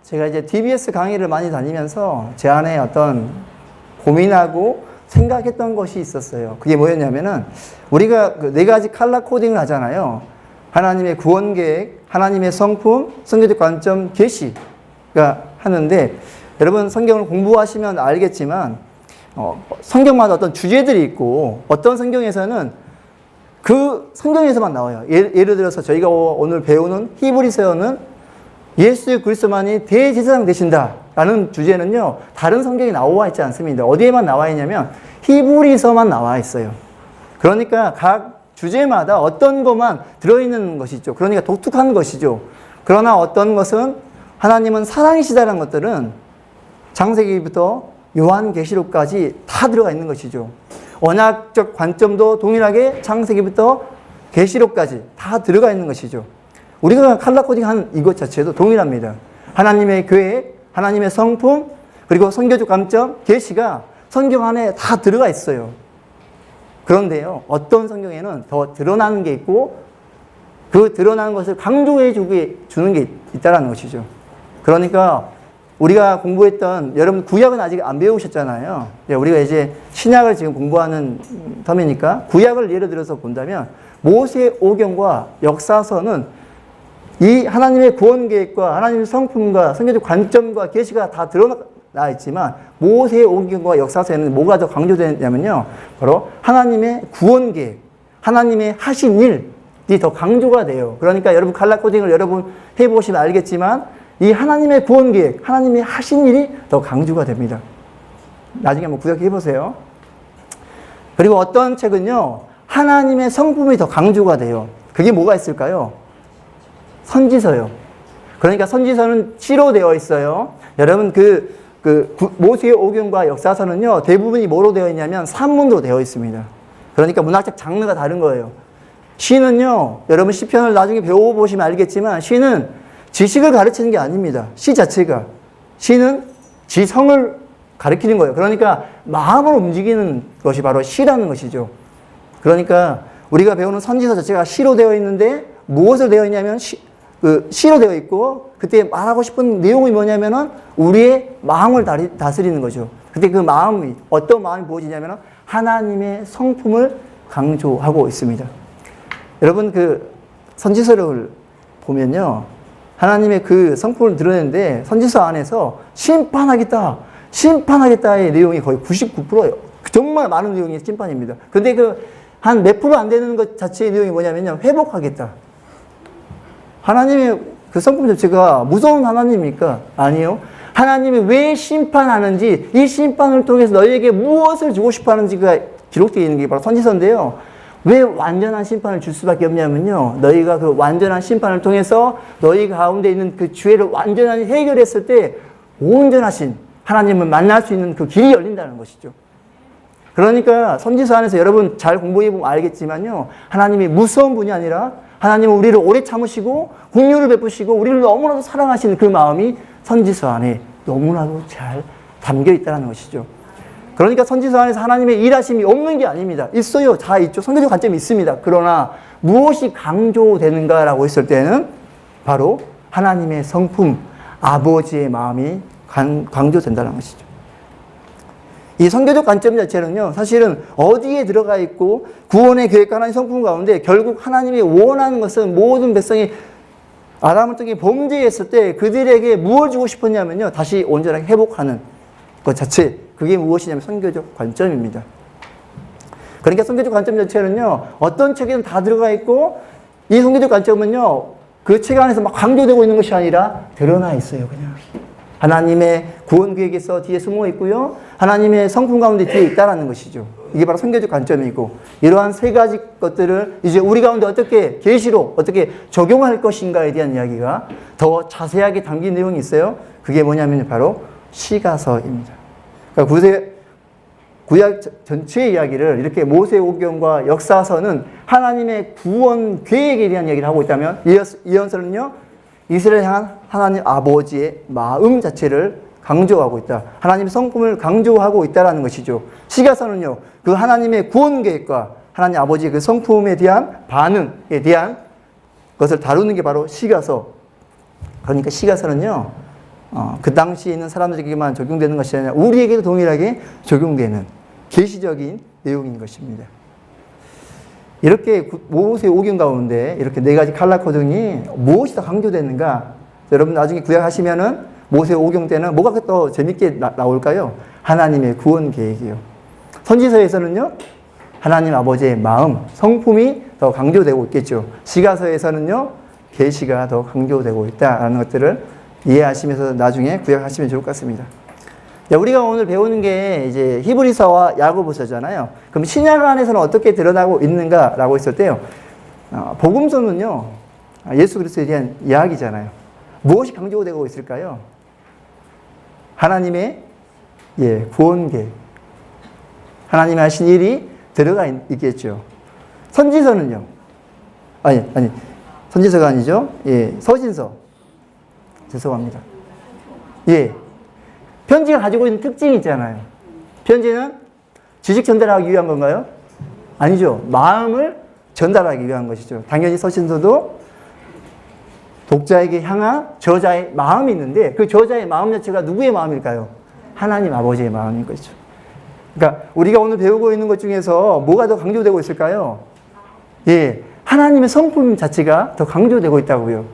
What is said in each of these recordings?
제가 이제 DBS 강의를 많이 다니면서 제 안에 어떤 고민하고 생각했던 것이 있었어요. 그게 뭐였냐면은 우리가 그 네 가지 칼라 코딩을 하잖아요. 하나님의 구원 계획, 하나님의 성품, 성경적 관점, 계시가 하는데 여러분 성경을 공부하시면 알겠지만 성경마다 어떤 주제들이 있고 어떤 성경에서는 그 성경에서만 나와요. 예를 들어서 저희가 오늘 배우는 히브리서는 예수 그리스도만이 대제사장 되신다라는 주제는요. 다른 성경에 나와 있지 않습니다. 어디에만 나와 있냐면 히브리서만 나와 있어요. 그러니까 각 주제마다 어떤 것만 들어있는 것이죠. 그러니까 독특한 것이죠. 그러나 어떤 것은 하나님은 사랑이시다라는 것들은 창세기부터 요한계시록까지 다 들어가 있는 것이죠. 언약적 관점도 동일하게 창세기부터 계시록까지 다 들어가 있는 것이죠. 우리가 칼라코딩한 이것 자체도 동일합니다. 하나님의 계획, 하나님의 성품, 그리고 선교적 관점, 계시가 성경 안에 다 들어가 있어요. 그런데요, 어떤 성경에는 더 드러나는 게 있고 그 드러나는 것을 강조해 주는 게 있다는 것이죠. 그러니까 우리가 공부했던, 여러분 구약은 아직 안 배우셨잖아요. 우리가 이제 신약을 지금 공부하는 터이니까 구약을 예를 들어서 본다면 모세오경과 역사서는 이 하나님의 구원 계획과 하나님의 성품과 성경적 관점과 계시가 다 드러나 있지만 모세오경과 역사서에는 뭐가 더 강조되냐면요. 바로 하나님의 구원 계획, 하나님의 하신 일이 더 강조가 돼요. 그러니까 여러분 칼라코딩을 여러분 해보시면 알겠지만 이 하나님의 구원 계획, 하나님의 하신 일이 더 강조가 됩니다. 나중에 한번 구약해 보세요. 그리고 어떤 책은요. 하나님의 성품이 더 강조가 돼요. 그게 뭐가 있을까요? 선지서요. 그러니까 선지서는 시로 되어 있어요. 여러분 모세오경과 역사서는요. 대부분이 뭐로 되어 있냐면 산문으로 되어 있습니다. 그러니까 문학적 장르가 다른 거예요. 시는요. 여러분 시편을 나중에 배워보시면 알겠지만 시는 지식을 가르치는 게 아닙니다. 시 자체가. 시는 지성을 가리키는 거예요. 그러니까 마음을 움직이는 것이 바로 시라는 것이죠. 그러니까 우리가 배우는 선지서 자체가 시로 되어 있는데 무엇으로 되어 있냐면 시로 되어 있고 그때 말하고 싶은 내용이 뭐냐면은 우리의 마음을 다스리는 거죠. 그때 그 마음이 어떤 마음이 무엇이냐면은 하나님의 성품을 강조하고 있습니다. 여러분 그 선지서를 보면요. 하나님의 그 성품을 드러내는데 선지서 안에서 심판하겠다의 내용이 거의 99%예요. 정말 많은 내용이 심판입니다. 근데 한 몇 프로 안 되는 것 자체의 내용이 뭐냐면요. 회복하겠다. 하나님의 그 성품 자체가 무서운 하나님입니까? 아니요. 하나님이 왜 심판하는지, 이 심판을 통해서 너희에게 무엇을 주고 싶어 하는지가 기록되어 있는 게 바로 선지서인데요. 왜 완전한 심판을 줄 수밖에 없냐면요. 너희가 그 완전한 심판을 통해서 너희 가운데 있는 그 죄를 완전히 해결했을 때 온전하신 하나님을 만날 수 있는 그 길이 열린다는 것이죠. 그러니까 선지서 안에서 여러분 잘 공부해보면 알겠지만요. 하나님이 무서운 분이 아니라 하나님은 우리를 오래 참으시고 긍휼을 베푸시고 우리를 너무나도 사랑하시는 그 마음이 선지서 안에 너무나도 잘 담겨 있다는 것이죠. 그러니까 선지서 안에서 하나님의 일하심이 없는 게 아닙니다. 있어요. 다 있죠. 성경적 관점이 있습니다. 그러나 무엇이 강조되는가라고 했을 때는 바로 하나님의 성품, 아버지의 마음이 강조된다는 것이죠. 이 성경적 관점 자체는요, 사실은 어디에 들어가 있고 구원의 계획과 하나님의 성품 가운데 결국 하나님이 원하는 것은 모든 백성이 아담을 통해 범죄했을 때 그들에게 무엇을 주고 싶었냐면요, 다시 온전하게 회복하는 것 자체, 그게 무엇이냐면 성경적 관점입니다. 그러니까 성경적 관점 자체는요, 어떤 책에는 다 들어가 있고 이 성경적 관점은요, 그 책 안에서 막 강조되고 있는 것이 아니라 드러나 있어요, 그냥. 하나님의 구원 계획에서 뒤에 숨어 있고요. 하나님의 성품 가운데 뒤에 있다는 것이죠. 이게 바로 성경적 관점이고 이러한 세 가지 것들을 이제 우리 가운데 어떻게 계시로 어떻게 적용할 것인가에 대한 이야기가 더 자세하게 담긴 내용이 있어요. 그게 뭐냐면 바로 시가서입니다. 그러니까 구약 전체의 이야기를 이렇게 모세오경과 역사서는 하나님의 구원 계획에 대한 이야기를 하고 있다면 예언서는요. 이스라엘 향한 하나님 아버지의 마음 자체를 강조하고 있다. 하나님의 성품을 강조하고 있다는 것이죠. 시가서는요. 그 하나님의 구원 계획과 하나님 아버지의 그 성품에 대한 반응에 대한 것을 다루는 게 바로 시가서. 그러니까 시가서는요. 그 당시에 있는 사람들에게만 적용되는 것이 아니라 우리에게도 동일하게 적용되는 계시적인 내용인 것입니다. 이렇게 모세 오경 가운데 이렇게 네 가지 칼라 코딩이 무엇이 더 강조되는가? 여러분 나중에 구약하시면은 모세 오경 때는 뭐가 더 재밌게 나올까요? 하나님의 구원 계획이요. 선지서에서는요, 하나님 아버지의 마음, 성품이 더 강조되고 있겠죠. 시가서에서는요, 계시가 더 강조되고 있다라는 것들을 이해하시면서 나중에 구약하시면 좋을 것 같습니다. 우리가 오늘 배우는 게 이제 히브리서와 야고보서잖아요. 그럼 신약 안에서는 어떻게 드러나고 있는가라고 했을 때요, 복음서는요, 예수 그리스도에 대한 이야기잖아요. 무엇이 강조되고 있을까요? 하나님의 구원 계획, 하나님이 하신 일이 들어가 있겠죠. 선지서는요, 선지서가 아니죠. 서신서. 죄송합니다. 편지가 가지고 있는 특징이 있잖아요. 편지는 지식 전달하기 위한 건가요? 아니죠. 마음을 전달하기 위한 것이죠. 당연히 서신서도 독자에게 향한 저자의 마음이 있는데 그 저자의 마음 자체가 누구의 마음일까요? 하나님 아버지의 마음인 것이죠. 그러니까 우리가 오늘 배우고 있는 것 중에서 뭐가 더 강조되고 있을까요? 하나님의 성품 자체가 더 강조되고 있다고요.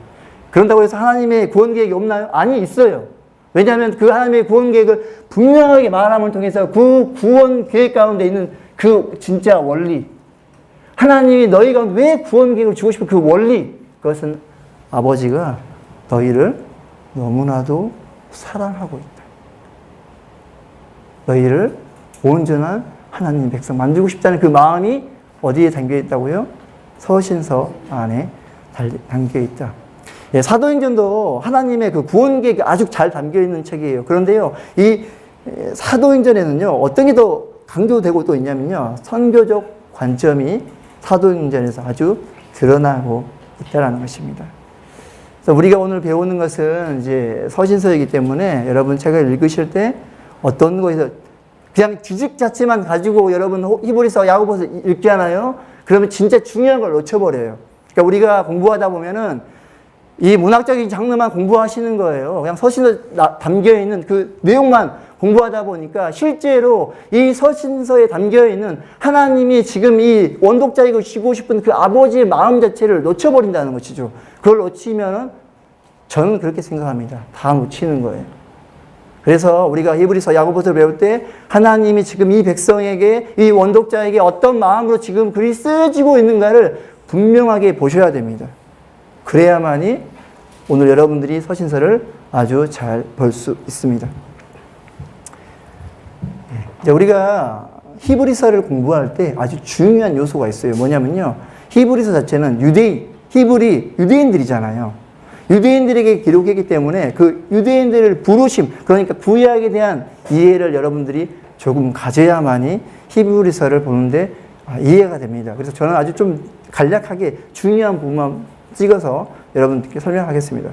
그런다고 해서 하나님의 구원 계획이 없나요? 아니, 있어요. 왜냐하면 그 하나님의 구원 계획을 분명하게 말함을 통해서 그 구원 계획 가운데 있는 그 진짜 원리, 하나님이 너희 가운데 왜 구원 계획을 주고 싶은 그 원리, 그것은 아버지가 너희를 너무나도 사랑하고 있다. 너희를 온전한 하나님 백성 만들고 싶다는 그 마음이 어디에 담겨 있다고요? 서신서 안에 담겨 있다. 사도행전도 하나님의 그 구원 계획이 아주 잘 담겨 있는 책이에요. 그런데요, 이 사도행전에는요, 어떤 게 더 강조되고 또 있냐면요, 선교적 관점이 사도행전에서 아주 드러나고 있다는 것입니다. 그래서 우리가 오늘 배우는 것은 이제 서신서이기 때문에 여러분 책을 읽으실 때 어떤 거에서 그냥 지식 자체만 가지고 여러분 히브리서, 야고보서 읽잖아요. 그러면 진짜 중요한 걸 놓쳐버려요. 그러니까 우리가 공부하다 보면은 이 문학적인 장르만 공부하시는 거예요. 그냥 서신서 담겨있는 그 내용만 공부하다 보니까 실제로 이 서신서에 담겨있는 하나님이 지금 이 원독자이고 주고 싶은 그 아버지의 마음 자체를 놓쳐버린다는 것이죠. 그걸 놓치면은 저는 그렇게 생각합니다. 다 놓치는 거예요. 그래서 우리가 히브리서, 야고보서 배울 때 하나님이 지금 이 백성에게, 이 원독자에게 어떤 마음으로 지금 글이 쓰여지고 있는가를 분명하게 보셔야 됩니다. 그래야만이 오늘 여러분들이 서신서를 아주 잘 볼 수 있습니다. 이제 우리가 히브리서를 공부할 때 아주 중요한 요소가 있어요. 뭐냐면요, 히브리서 자체는 히브리 유대인들이잖아요. 유대인들에게 기록했기 때문에 그 유대인들을 부르심, 그러니까 구약에 대한 이해를 여러분들이 조금 가져야만이 히브리서를 보는데 이해가 됩니다. 그래서 저는 아주 좀 간략하게 중요한 부분만 찍어서 여러분께 설명하겠습니다.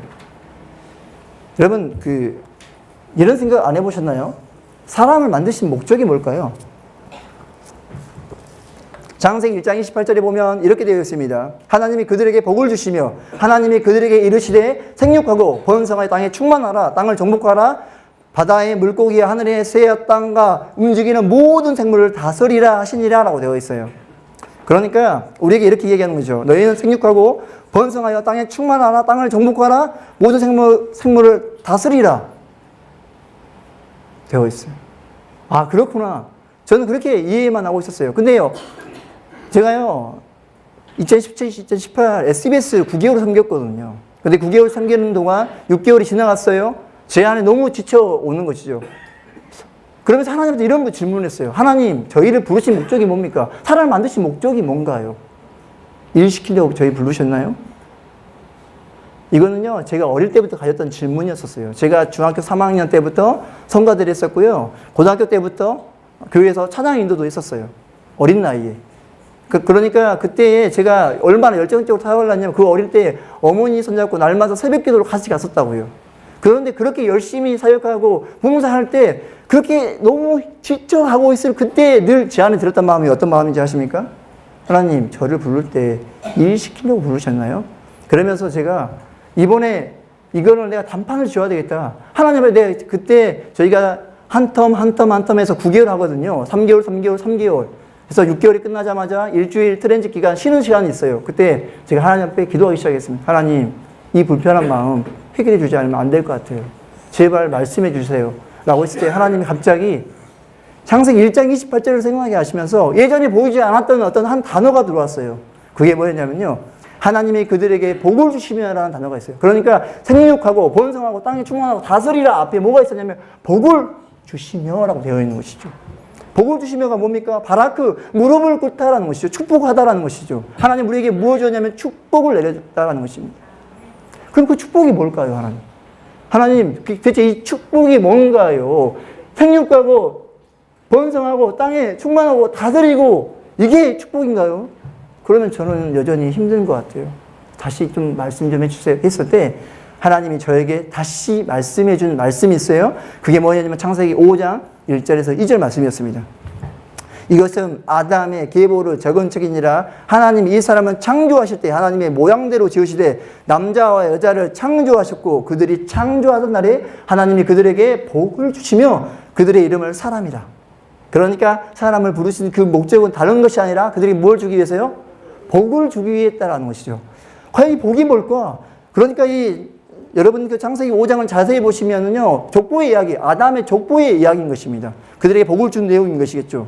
여러분, 이런 생각 안 해보셨나요? 사람을 만드신 목적이 뭘까요? 창세기 1장 28절에 보면 이렇게 되어 있습니다. 하나님이 그들에게 복을 주시며 하나님이 그들에게 이르시되 생육하고 번성하여 땅에 충만하라, 땅을 정복하라, 바다의 물고기와 하늘의 새와 땅과 움직이는 모든 생물을 다스리라 하시니라 라고 되어 있어요. 그러니까 우리에게 이렇게 얘기하는 거죠. 너희는 생육하고 번성하여 땅에 충만하라, 땅을 정복하라, 모든 생물을 다스리라 되어 있어요. 아, 그렇구나. 저는 그렇게 이해만 하고 있었어요. 근데요, 제가요, 2017, 2018 SBS 9개월 섬겼거든요. 근데 9개월 섬기는 동안 6개월이 지나갔어요. 제 안에 너무 지쳐오는 것이죠. 그러면서 하나님한테 이런 질문을 했어요. 하나님, 저희를 부르신 목적이 뭡니까? 사람을 만드신 목적이 뭔가요? 일 시키려고 저희 부르셨나요? 이거는요, 제가 어릴 때부터 가졌던 질문이었었어요. 제가 중학교 3학년 때부터 성가대를 했었고요. 고등학교 때부터 교회에서 찬양 인도도 했었어요. 어린 나이에. 그러니까 그때 제가 얼마나 열정적으로 사역을 했냐면 그 어릴 때 어머니 손잡고 날마다 새벽 기도를 같이 갔었다고요. 그런데 그렇게 열심히 사역하고 봉사할 때 그렇게 너무 지쳐하고 있을 그때 늘 제 안에 들었던 마음이 어떤 마음인지 아십니까? 하나님, 저를 부를 때 일 시키려고 부르셨나요? 그러면서 제가 이번에 이거는 내가 단판을 지어야 되겠다. 하나님을 내가 그때 저희가 한 텀에서 9개월 하거든요. 3개월, 3개월, 3개월. 그래서 6개월이 끝나자마자 일주일 트랜짓 기간 쉬는 시간이 있어요. 그때 제가 하나님 앞에 기도하기 시작했습니다. 하나님, 이 불편한 마음 해결해 주지 않으면 안 될 것 같아요. 제발 말씀해 주세요. 라고 했을 때 하나님이 갑자기 창세기 1장 28절을 생각하게 하시면서 예전에 보이지 않았던 어떤 한 단어가 들어왔어요. 그게 뭐였냐면요. 하나님이 그들에게 복을 주시며라는 단어가 있어요. 그러니까 생육하고 번성하고 땅에 충만하고 다스리라 앞에 뭐가 있었냐면 복을 주시며라고 되어 있는 것이죠. 복을 주시며가 뭡니까? 바라크, 무릎을 꿇다라는 것이죠. 축복하다라는 것이죠. 하나님 우리에게 무엇을 줬냐면 축복을 내려줬다라는 것입니다. 그럼 그 축복이 뭘까요, 하나님? 하나님, 대체 이 축복이 뭔가요? 생육하고 번성하고 땅에 충만하고 다스리고 이게 축복인가요? 그러면 저는 여전히 힘든 것 같아요. 다시 좀 말씀 좀 해주세요. 했을 때 하나님이 저에게 다시 말씀해 준 말씀이 있어요. 그게 뭐냐면 창세기 5장 1절에서 2절 말씀이었습니다. 이것은 아담의 계보를 적은 책이니라. 하나님이 이 사람은 창조하실 때 하나님의 모양대로 지으시되 남자와 여자를 창조하셨고 그들이 창조하던 날에 하나님이 그들에게 복을 주시며 그들의 이름을 사람이라. 그러니까 사람을 부르신 그 목적은 다른 것이 아니라 그들이 뭘 주기 위해서요? 복을 주기 위해 했다라는 것이죠. 과연 이 복이 뭘까? 그러니까 여러분 그 창세기 5장을 자세히 보시면은요, 족보의 이야기, 아담의 족보의 이야기인 것입니다. 그들에게 복을 준 내용인 것이겠죠.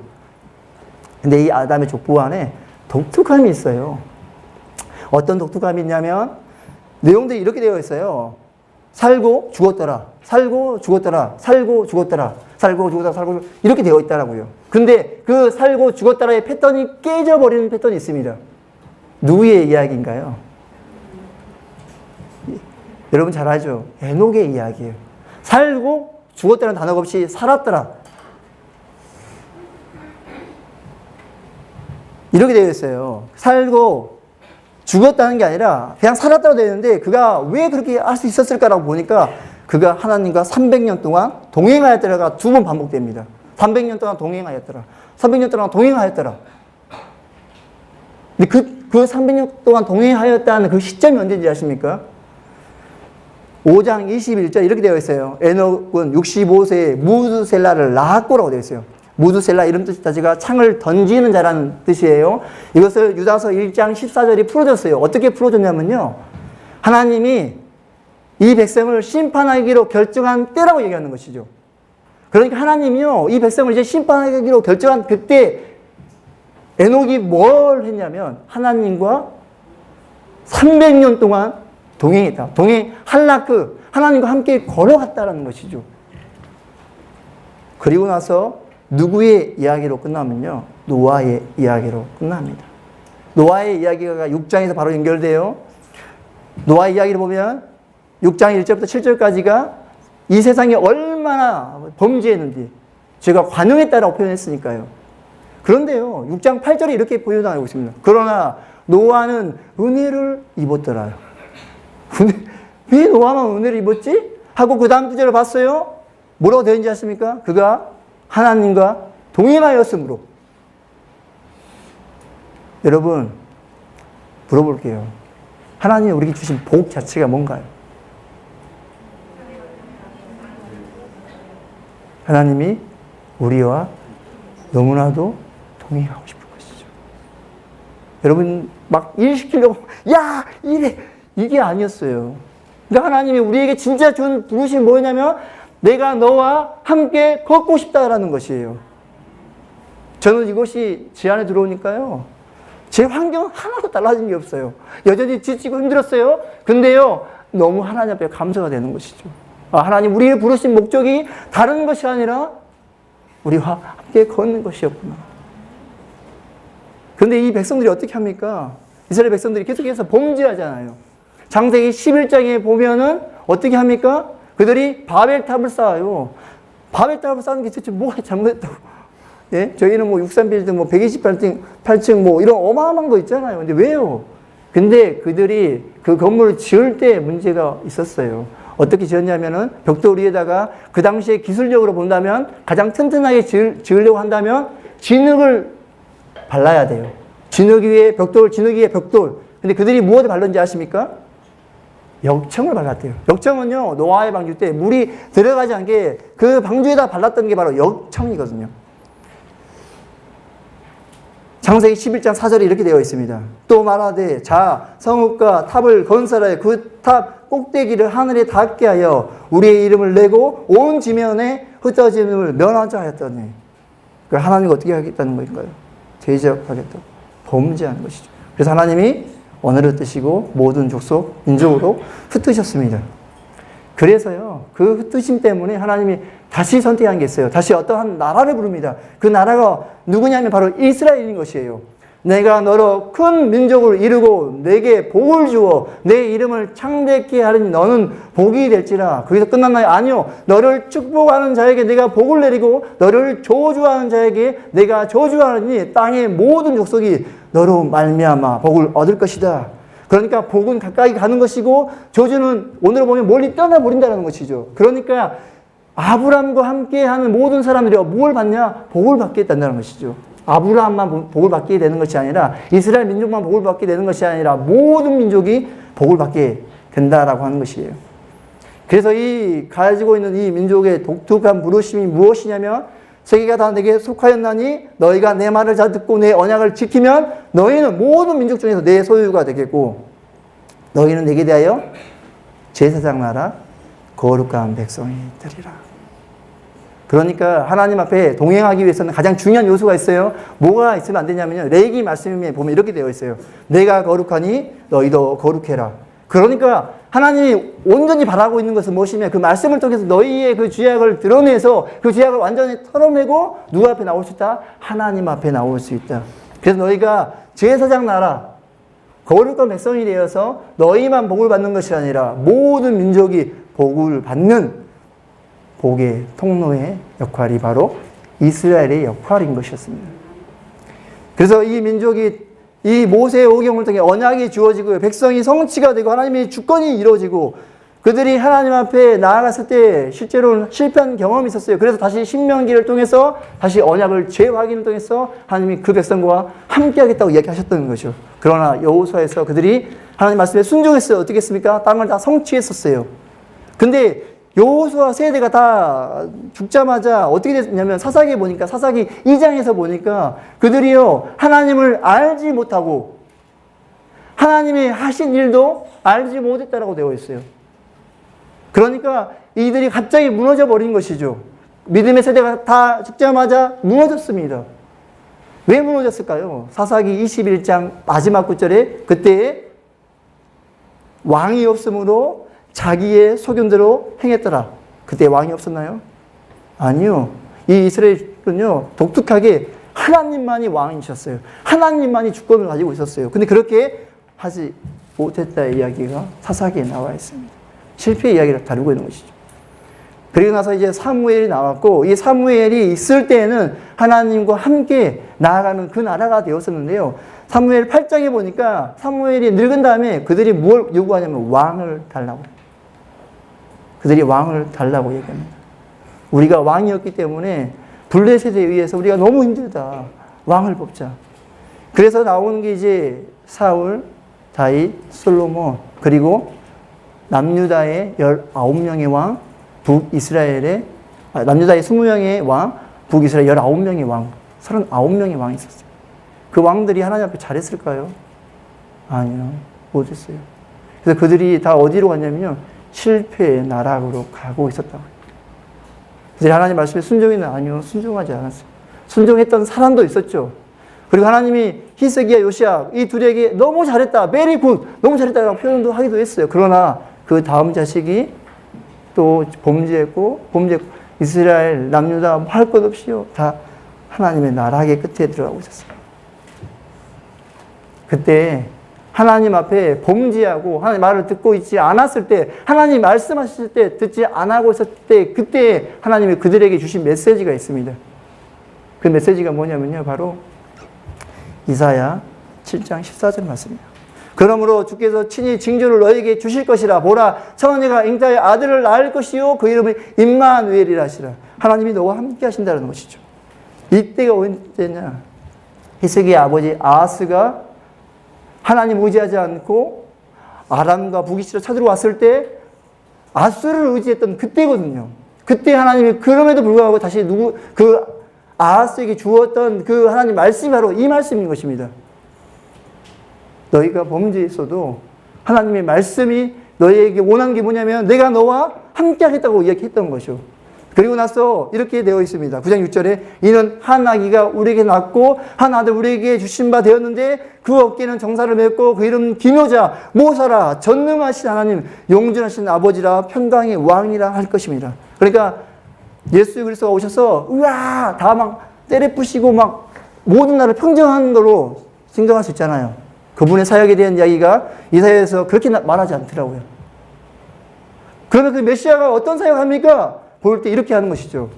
근데 이 아담의 족보 안에 독특함이 있어요. 어떤 독특함이 있냐면 내용들이 이렇게 되어 있어요. 살고 죽었더라. 살고 죽었더라. 살고 죽었더라. 살고 죽었더라. 살고 이렇게 되어 있더라고요. 근데 그 살고 죽었더라의 패턴이 깨져버리는 패턴이 있습니다. 누구의 이야기인가요? 여러분 잘 알죠? 에녹의 이야기예요. 살고 죽었다는 단어가 없이 살았더라. 이렇게 되어 있어요. 살고 죽었다는 게 아니라 그냥 살았다고 되어 있는데 그가 왜 그렇게 할 수 있었을까라고 보니까 그가 하나님과 300년 동안 동행하였더라가 두 번 반복됩니다. 300년 동안 동행하였더라. 300년 동안 동행하였더라. 근데 그 300년 동안 동행하였다는 그 시점이 언제인지 아십니까? 5장 21절 이렇게 되어 있어요. 에녹은 65세에 무드셀라를 낳았고라고 되어 있어요. 무드셀라 이름 뜻 자체가 창을 던지는 자라는 뜻이에요. 이것을 유다서 1장 14절이 풀어줬어요. 어떻게 풀어줬냐면요. 하나님이 이 백성을 심판하기로 결정한 때라고 얘기하는 것이죠. 그러니까 하나님이요, 이 백성을 이제 심판하기로 결정한 그때 에녹이 뭘 했냐면 하나님과 300년 동안 동행했다. 할라크, 하나님과 함께 걸어갔다라는 것이죠. 그리고 나서 누구의 이야기로 끝나면요? 노아의 이야기로 끝납니다. 노아의 이야기가 6장에서 바로 연결돼요. 노아의 이야기를 보면 6장 1절부터 7절까지가 이 세상에 얼마나 범죄했는지 제가 관용했다라고 표현했으니까요. 그런데요, 6장 8절에 이렇게 표현하고 있습니다. 그러나 노아는 은혜를 입었더라요. 왜 노아만 은혜를 입었지? 하고 그 다음 구절을 봤어요. 뭐라고 되어 있는지 아십니까? 그가 하나님과 동행하였으므로. 여러분, 물어볼게요. 하나님이 우리에게 주신 복 자체가 뭔가요? 하나님이 우리와 너무나도 동행하고 싶은 것이죠. 여러분, 막 일 시키려고, 야! 이래! 이게 아니었어요. 그러니까 하나님이 우리에게 진짜 준 부르심이 뭐냐면 내가 너와 함께 걷고 싶다라는 것이에요. 저는 이것이 제 안에 들어오니까요. 제 환경은 하나도 달라진 게 없어요. 여전히 지치고 힘들었어요. 근데요, 너무 하나님 앞에 감사가 되는 것이죠. 하나님 우리의 부르신 목적이 다른 것이 아니라 우리와 함께 걷는 것이었구나. 그런데 이 백성들이 어떻게 합니까? 이스라엘 백성들이 계속해서 범죄하잖아요. 창세기 11장에 보면은 어떻게 합니까? 그들이 바벨탑을 쌓아요. 바벨탑을 쌓는 게 도대체 뭐가 잘못했다고. 예? 저희는 뭐 63빌딩, 뭐 128층 뭐 이런 어마어마한 거 있잖아요. 근데 왜요? 근데 그들이 그 건물을 지을 때 문제가 있었어요. 어떻게 지었냐면은 벽돌 위에다가 그 당시에 기술력으로 본다면 가장 튼튼하게 지으려고 한다면 진흙을 발라야 돼요. 진흙 위에 벽돌, 진흙 위에 벽돌. 근데 그들이 무엇을 발랐는지 아십니까? 역청을 발랐대요. 역청은요, 노아의 방주 때 물이 들어가지 않게 그 방주에다 발랐던 게 바로 역청이거든요. 창세기 11장 4절에 이렇게 되어 있습니다. 또 말하되 자 성읍과 탑을 건설하여 그 탑 꼭대기를 하늘에 닿게 하여 우리의 이름을 내고 온 지면에 흩어짐을 면하자 하였더니, 그 하나님이 어떻게 하겠다는 것인가요? 대적하겠다고, 범죄하는 것이죠. 그래서 하나님이 언어를 흩으시고 모든 족속, 민족으로 흩으셨습니다. 그래서요, 그 흩으심 때문에 하나님이 다시 선택한 게 있어요. 다시 어떠한 나라를 부릅니다. 그 나라가 누구냐면 바로 이스라엘인 것이에요. 내가 너로 큰 민족을 이루고 내게 복을 주어 내 이름을 창대케 하리니 너는 복이 될지라. 거기서 끝났나요? 아니요. 너를 축복하는 자에게 내가 복을 내리고 너를 저주하는 자에게 내가 저주하니 땅의 모든 족속이 너로 말미암아 복을 얻을 것이다. 그러니까 복은 가까이 가는 것이고 저주는 오늘 보면 멀리 떠나버린다는 것이죠. 그러니까 아브라함과 함께하는 모든 사람들이 뭘 받냐? 복을 받게 된다는 것이죠. 아브라함만 복을 받게 되는 것이 아니라 이스라엘 민족만 복을 받게 되는 것이 아니라 모든 민족이 복을 받게 된다라고 하는 것이에요. 그래서 이 가지고 있는 이 민족의 독특한 부르심이 무엇이냐면 세계가 다 내게 속하였나니 너희가 내 말을 잘 듣고 내 언약을 지키면 너희는 모든 민족 중에서 내 소유가 되겠고 너희는 내게 대하여 제사장 나라 거룩한 백성이 되리라. 그러니까 하나님 앞에 동행하기 위해서는 가장 중요한 요소가 있어요. 뭐가 있으면 안 되냐면요. 레위기 말씀에 보면 이렇게 되어 있어요. 내가 거룩하니 너희도 거룩해라. 그러니까 하나님이 온전히 바라고 있는 것은 무엇이냐? 그 말씀을 통해서 너희의 그 죄악을 드러내서 그 죄악을 완전히 털어내고 누구 앞에 나올 수 있다? 하나님 앞에 나올 수 있다. 그래서 너희가 제사장 나라 거룩한 백성이 되어서 너희만 복을 받는 것이 아니라 모든 민족이 복을 받는 복의 통로의 역할이 바로 이스라엘의 역할인 것이었습니다. 그래서 이 민족이 이 모세의 오경을 통해 언약이 주어지고 백성이 성취가 되고 하나님의 주권이 이루어지고 그들이 하나님 앞에 나아갔을 때 실제로 실패한 경험이 있었어요. 그래서 다시 신명기를 통해서 다시 언약을 재확인을 통해서 하나님이 그 백성과 함께 하겠다고 이야기하셨던 거죠. 그러나 여호수아에서 그들이 하나님 말씀에 순종했어요. 어떻게 했습니까? 땅을 다 성취했었어요. 근데 여호수아 세대가 다 죽자마자 어떻게 됐냐면 사사기에 보니까 사사기 2장에서 보니까 그들이요 하나님을 알지 못하고 하나님이 하신 일도 알지 못했다라고 되어 있어요. 그러니까 이들이 갑자기 무너져 버린 것이죠. 믿음의 세대가 다 죽자마자 무너졌습니다. 왜 무너졌을까요? 사사기 21장 마지막 구절에 그때 왕이 없으므로 자기의 소견대로 행했더라. 그때 왕이 없었나요? 아니요. 이 이스라엘은요, 독특하게 하나님만이 왕이셨어요. 하나님만이 주권을 가지고 있었어요. 근데 그렇게 하지 못했다의 이야기가 사사기에 나와 있습니다. 실패의 이야기를 다루고 있는 것이죠. 그리고 나서 이제 사무엘이 나왔고, 이 사무엘이 있을 때에는 하나님과 함께 나아가는 그 나라가 되었었는데요. 사무엘 8장에 보니까 사무엘이 늙은 다음에 그들이 뭘 요구하냐면 왕을 달라고. 그들이 왕을 달라고 얘기합니다. 우리가 왕이었기 때문에 블레셋에 의해서 우리가 너무 힘들다. 왕을 뽑자. 그래서 나오는 게 이제 사울, 다윗, 솔로몬, 그리고 남유다의 19명의 왕, 북이스라엘의, 남유다의 20명의 왕, 북이스라엘 19명의 왕, 39명의 왕이 있었어요. 그 왕들이 하나님 앞에 잘했을까요? 아니요. 못했어요. 그래서 그들이 다 어디로 갔냐면요. 실패의 나락으로 가고 있었다고. 그들이 하나님 말씀에 순종했나? 아니요. 순종하지 않았어요. 순종했던 사람도 있었죠. 그리고 하나님이 히스기야, 요시야 이 둘에게 너무 잘했다. 베리 굿. 너무 잘했다라고 표현도 하기도 했어요. 그러나 그 다음 자식이 또 범죄했고 이스라엘, 남유다 할 것 없이요. 다 하나님의 나락의 끝에 들어가고 있었어요. 그때 하나님 앞에 범죄하고 하나님 말을 듣고 있지 않았을 때, 하나님 말씀하실 때 듣지 않고 있었을 때, 그때 하나님이 그들에게 주신 메시지가 있습니다. 그 메시지가 뭐냐면요. 바로 이사야 7장 14절 말씀입니다. 그러므로 주께서 친히 징조를 너에게 주실 것이라. 보라, 처녀가 잉타의 아들을 낳을 것이요 그 이름을 임마누엘이라 하시라. 하나님이 너와 함께 하신다는 것이죠. 이때가 언제냐? 히스기야 아버지 아하스가 하나님 의지하지 않고 아람과 북이스라 쳐들어왔을 때 아수르를 의지했던 그때거든요. 그때 하나님이 그럼에도 불구하고 다시 아하스에게 주었던 그 하나님 말씀이 바로 이 말씀인 것입니다. 너희가 범죄했어도 하나님의 말씀이 너희에게 원한 게 뭐냐면 내가 너와 함께 하겠다고 이야기했던 것이요. 그리고 나서 이렇게 되어 있습니다. 9장 6절에 이는 한 아기가 우리에게 낳고 한 아들 우리에게 주신 바 되었는데 그 어깨는 정사를 맺고 그 이름 기묘자 모사라 전능하신 하나님 용전하신 아버지라 평강의 왕이라 할 것입니다. 그러니까 예수 그리스도가 오셔서 우와 다 막 때려 부시고 막 모든 나라를 평정하는 걸로 생각할 수 있잖아요. 그분의 사역에 대한 이야기가 이사야에서 그렇게 말하지 않더라고요. 그러면 그 메시아가 어떤 사역을 합니까? 볼 때 이렇게 하는 것이죠.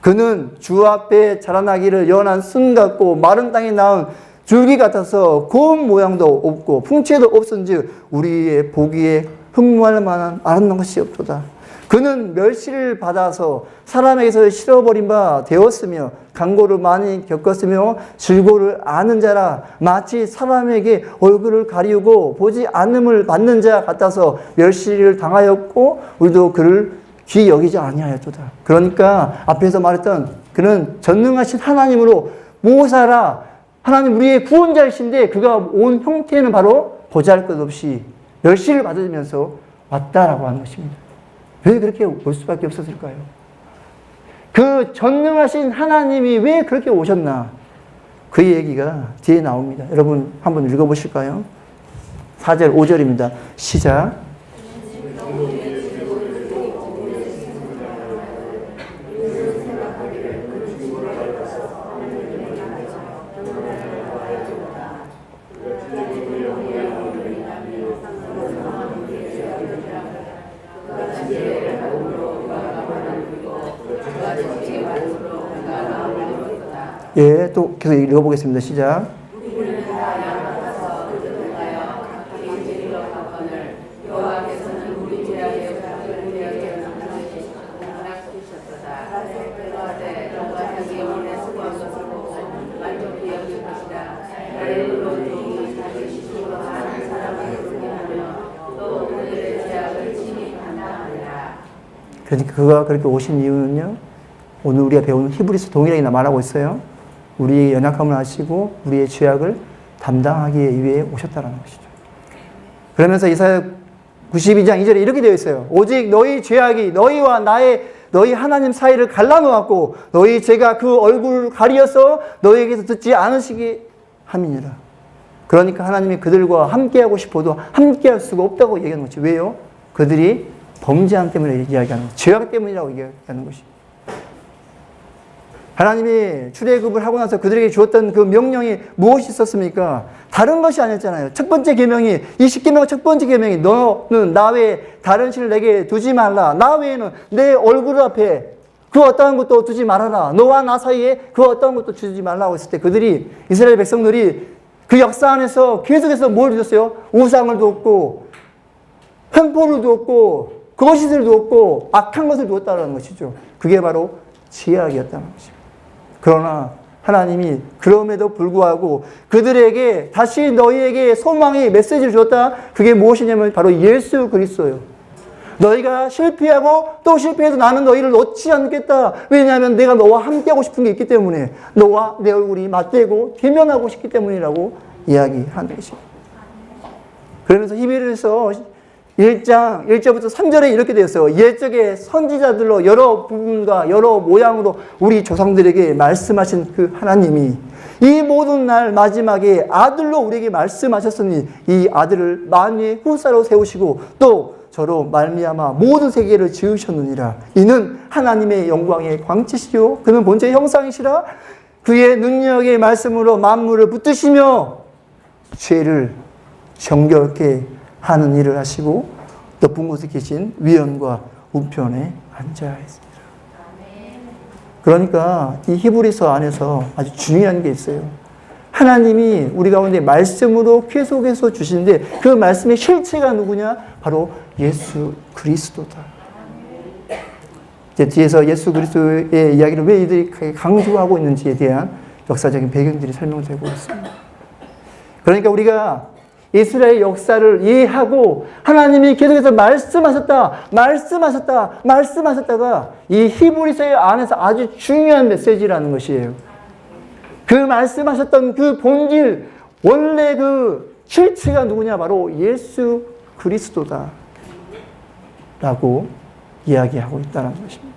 그는 주 앞에 자라나기를 연한 순 같고 마른 땅에 낳은 줄기 같아서 고운 모양도 없고 풍채도 없은즉 우리의 보기에 흠모할 만한 아름다운 것이 없도다. 그는 멸시를 받아서 사람에게서 실어버린 바 되었으며 강고를 많이 겪었으며 질고를 아는 자라 마치 사람에게 얼굴을 가리우고 보지 않음을 받는 자 같아서 멸시를 당하였고 우리도 그를 귀히 여기지 아니하였도다. 그러니까 앞에서 말했던 그는 전능하신 하나님으로 모사라 하나님 우리의 구원자이신데 그가 온 형태는 바로 보잘것없이 멸시를 받으면서 왔다라고 하는 것입니다. 왜 그렇게 올 수밖에 없었을까요? 그 전능하신 하나님이 왜 그렇게 오셨나? 그 얘기가 뒤에 나옵니다. 여러분 한번 읽어보실까요? 4절 5절입니다. 시작. 예, 또 계속 읽어보겠습니다. 시작. 그러니까 그가 그렇게 오신 이유는요. 오늘 우리가 배우는 히브리서 동일하게 말하고 있어요. 우리의 연약함을 아시고 우리의 죄악을 담당하기 위해 오셨다는 것이죠. 그러면서 이사야 92장 2절에 이렇게 되어 있어요. 오직 너희 죄악이 너희와 너희 하나님 사이를 갈라놓았고 너희 죄가 그 얼굴을 가리어서 너희에게서 듣지 않으시게 함이니라. 그러니까 하나님이 그들과 함께하고 싶어도 함께할 수가 없다고 얘기하는 거죠. 왜요? 그들이 범죄함 때문에 이야기하는 거죠. 죄악 때문이라고 얘기하는 것이죠. 하나님이 출애굽을 하고 나서 그들에게 주었던 그 명령이 무엇이 있었습니까? 다른 것이 아니었잖아요. 첫 번째 계명이 이 십계명의 첫 번째 계명이 너는 나 외에 다른 신을 내게 두지 말라. 나 외에는 내 얼굴 앞에 그 어떠한 것도 두지 말아라. 너와 나 사이에 그 어떠한 것도 두지 말라고 했을 때 그들이 이스라엘 백성들이 그 역사 안에서 계속해서 뭘 두었어요? 우상을 두었고 횡포를 두었고 거짓을 두었고 악한 것을 두었다는 것이죠. 그게 바로 죄악이었다는 것입니다. 그러나 하나님이 그럼에도 불구하고 그들에게 다시 너희에게 소망의 메시지를 줬다. 그게 무엇이냐면 바로 예수 그리스도예요. 너희가 실패하고 또 실패해도 나는 너희를 놓지 않겠다. 왜냐하면 내가 너와 함께하고 싶은 게 있기 때문에 너와 내 얼굴이 맞대고 대면하고 싶기 때문이라고 이야기하는 것입니다. 그러면서 히브리서 1장 1절부터 3절에 이렇게 되었어요. 옛적에 선지자들로 여러 부분과 여러 모양으로 우리 조상들에게 말씀하신 그 하나님이 이 모든 날 마지막에 아들로 우리에게 말씀하셨으니 이 아들을 만유의 후사로 세우시고 또 저로 말미암아 모든 세계를 지으셨느니라. 이는 하나님의 영광의 광채시요 그는 본체의 형상이시라. 그의 능력의 말씀으로 만물을 붙드시며 죄를 정결케 하는 일을 하시고 높은 곳에 계신 위엄과 우편에 앉아 있습니다. 그러니까 이 히브리서 안에서 아주 중요한 게 있어요. 하나님이 우리 가운데 말씀으로 계속해서 주시는데 그 말씀의 실체가 누구냐? 바로 예수 그리스도다. 이제 뒤에서 예수 그리스도의 이야기를 왜 이들이 강조하고 있는지에 대한 역사적인 배경들이 설명되고 있습니다. 그러니까 우리가 이스라엘 역사를 이해하고 하나님이 계속해서 말씀하셨다가 이 히브리서 안에서 아주 중요한 메시지라는 것이에요. 그 말씀하셨던 그 본질, 원래 그 실체가 누구냐? 바로 예수 그리스도다 라고 이야기하고 있다는 것입니다.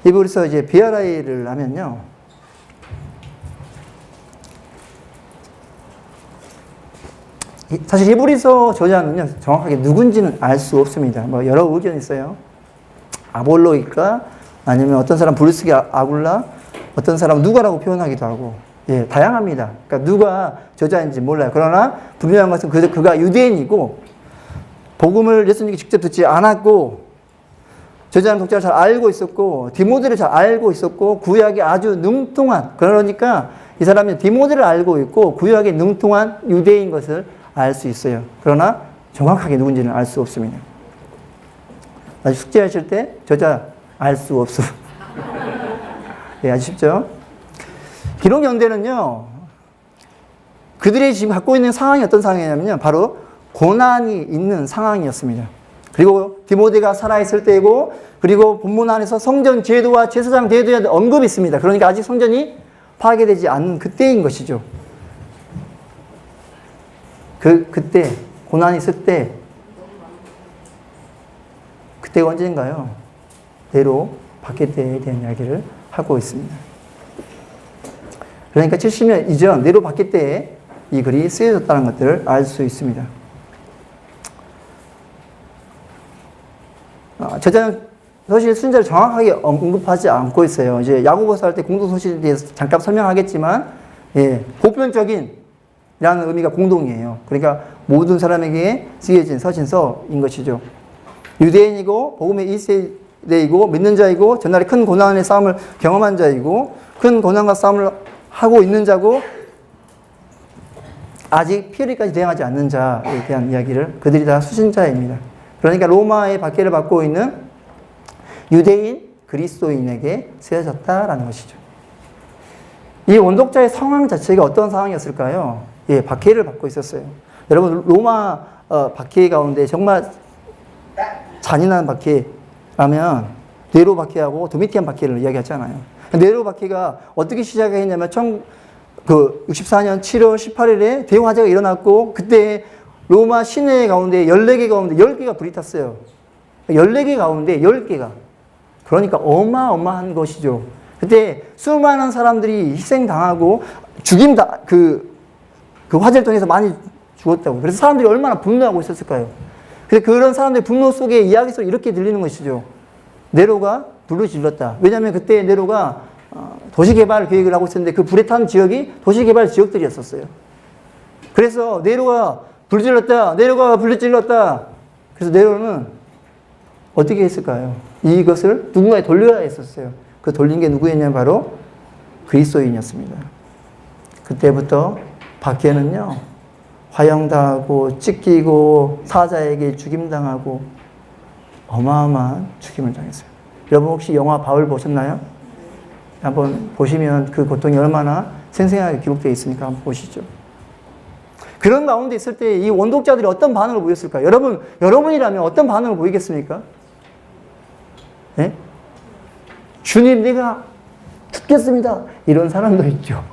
히브리서 이제 BRI를 하면요, 사실 히브리서 저자는요 정확하게 누군지는 알 수 없습니다. 뭐 여러 의견이 있어요. 아볼로일까? 아니면 어떤 사람 브루스기 아굴라, 어떤 사람 누가라고 표현하기도 하고, 예, 다양합니다. 그러니까 누가 저자인지 몰라요. 그러나 분명한 것은 그가 유대인이고 복음을 예수님께 직접 듣지 않았고 저자는 독자를 잘 알고 있었고 디모데를 잘 알고 있었고 구약에 아주 능통한, 그러니까 이 사람은 디모데를 알고 있고 구약에 능통한 유대인 것을 알 수 있어요. 그러나 정확하게 누군지는 알 수 없습니다. 아주 숙제하실 때 저자 알 수 없어. 네, 아주 쉽죠? 기록 연대는요, 그들이 지금 갖고 있는 상황이 어떤 상황이냐면요, 바로 고난이 있는 상황이었습니다. 그리고 디모데가 살아있을 때이고, 그리고 본문 안에서 성전 제도와 제사장 제도에 대한 언급이 있습니다. 그러니까 아직 성전이 파괴되지 않은 그때인 것이죠. 그때, 고난이 있을 때, 그때가 언제인가요? 네로 박해 때에 대한 이야기를 하고 있습니다. 그러니까 70년 이전 네로 박해 때에 이 글이 쓰여졌다는 것들을 알 수 있습니다. 저자는 사실 순자를 정확하게 언급하지 않고 있어요. 이제 야고보서 할 때 공동서신에 대해서 잠깐 설명하겠지만, 예, 보편적인 이라는 의미가 공동이에요. 그러니까 모든 사람에게 쓰여진 서신서인 것이죠. 유대인이고 복음의 1세대이고 믿는 자이고 전날에 큰 고난의 싸움을 경험한 자이고 큰 고난과 싸움을 하고 있는 자고 아직 피해까지 대항하지 않는 자에 대한 이야기를, 그들이 다 수신자입니다. 그러니까 로마의 박해를 받고 있는 유대인 그리스도인에게 쓰여졌다라는 것이죠. 이 원독자의 상황 자체가 어떤 상황이었을까요? 예, 박해를 받고 있었어요. 여러분, 로마 박해 가운데 정말 잔인한 박해라면 네로 박해하고 도미티안 박해를 이야기하잖아요. 네로 박해가 어떻게 시작했냐면 64년 7월 18일에 대화제가 일어났고, 그때 로마 시내 가운데 14개 가운데 10개가 불이 탔어요. 14개 가운데 10개가. 그러니까 어마어마한 것이죠. 그때 수많은 사람들이 희생당하고 그 화재를 통해서 많이 죽었다고. 그래서 사람들이 얼마나 분노하고 있었을까요? 그래서 그런 사람들의 분노 속에 이야기 속에 이렇게 들리는 것이죠. 네로가 불을 질렀다. 왜냐하면 그때 네로가 도시개발 계획을 하고 있었는데 그 불에 탄 지역이 도시개발 지역들이었었어요. 그래서 네로가 불 질렀다. 네로가 불을 질렀다. 그래서 네로는 어떻게 했을까요? 이것을 누군가에 돌려야 했었어요. 그 돌린 게 누구였냐면 바로 그리스도인이었습니다. 그때부터 박해는요, 화형당하고 찢기고 사자에게 죽임당하고 어마어마한 죽임을 당했어요. 여러분 혹시 영화 바울 보셨나요? 한번 보시면 그 고통이 얼마나 생생하게 기록되어 있으니까 한번 보시죠. 그런 가운데 있을 때 이 원독자들이 어떤 반응을 보였을까요? 여러분이라면 어떤 반응을 보이겠습니까? 네? 주님, 내가 죽겠습니다. 이런 사람도 있죠.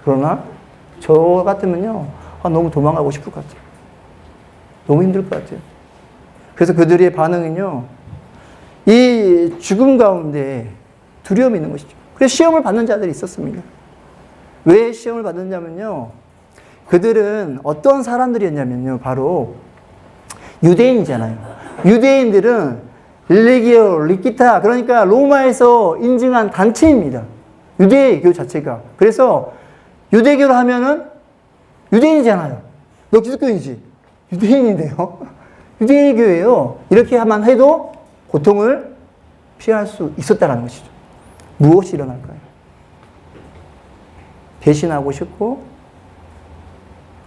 그러나 저 같으면요, 너무 도망가고 싶을 것 같아요. 너무 힘들 것 같아요. 그래서 그들의 반응은요, 이 죽음 가운데 두려움이 있는 것이죠. 그래서 시험을 받는 자들이 있었습니다. 왜 시험을 받느냐면요, 그들은 어떤 사람들이었냐면요, 바로 유대인이잖아요. 유대인들은 릴리기오, 리키타, 그러니까 로마에서 인증한 단체입니다. 유대교 자체가. 그래서 유대교를 하면은 유대인이잖아요. 너 기독교인이지? 유대인인데요. 유대교예요. 이렇게만 해도 고통을 피할 수 있었다는 것이죠. 무엇이 일어날까요? 배신하고 싶고